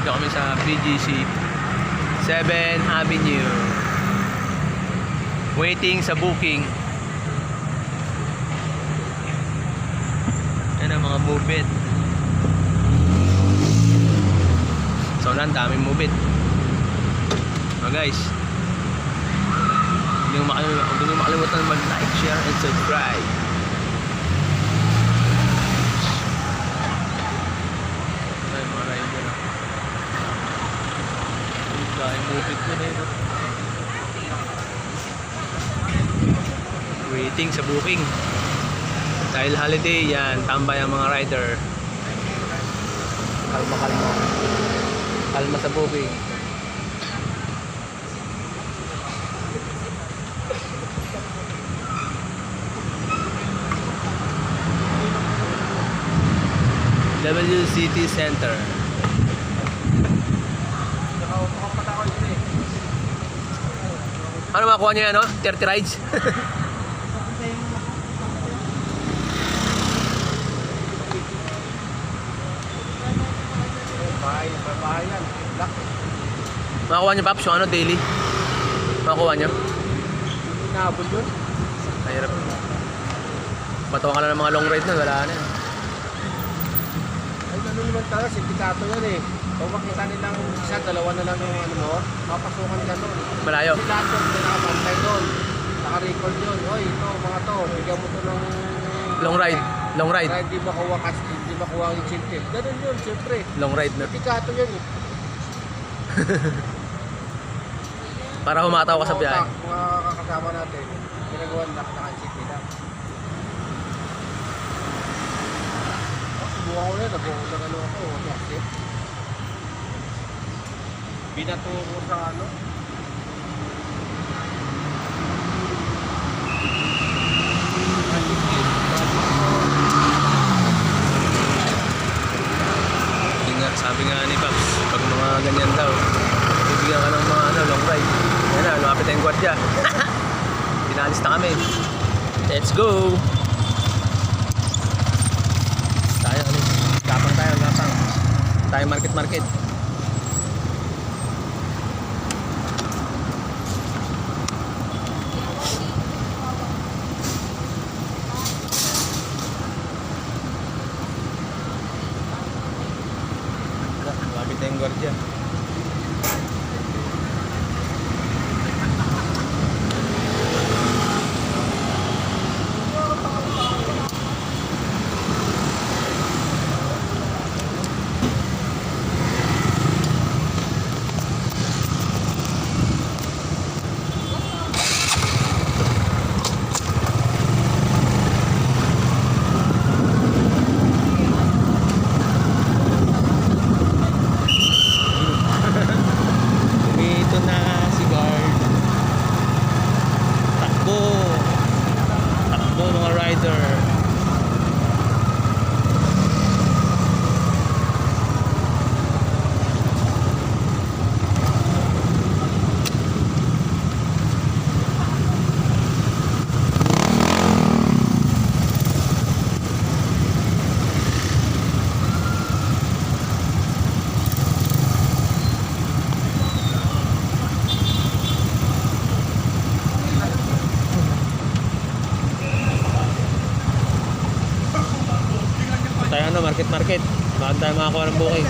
Dito kami sa BGC 7th Avenue. Waiting sa booking. Yan ang mga move-it. So lang, daming move-it. So guys, hindi mo makalimutan mag-like, share, and subscribe. Ay, mga rider na. Dahil move-it ko na yun. Waiting sa booking. Dahil holiday yan, tambay ang mga rider. Kalma. Kalma sa booking. WCT Center. Ano makuha niya, ano? 30 rides? Bahay yan. Black. Makuha niyo, Paps, yung ano, daily? Makuha niyo? Inaabot yun. Mahirap. Batuwa ka lang ng mga long ride na, wala na. Ay, ano naman talaga, sindikato yan eh. Kung makita nilang isa, dalawa na lang yung ano mo, mapasukan nila doon. Malayo. Sila doon, may nakabantay doon. Naka-record yun. Oy, ito, mga to, bigyan mo to ng... Long ride. Long ride. Para hindi makuha kasi, hindi makuha ang incentive. Ganun yun, siyempre. Long ride na. Sindikato yun eh. Para humataw ka sa biyahe. Mga kakasama natin, ginagawa naka-incentive lang. Subukan ko na, nag-uusap ano ako, kasi binaturo sa ano. Sabi nga ni Paps, pag mga ganyan daw, bibigyan ka ng mga ano, long ride. Yan na, lumapit na yung gwardiya. Pinalis na kami. Let's go! Tayo, ano? Gapang. Tayo market. Lumapit na yung gwardiya. Ito na si guard. Takbo mga rider. Tayo ano, market. Bakit tayo makakuha ng booking?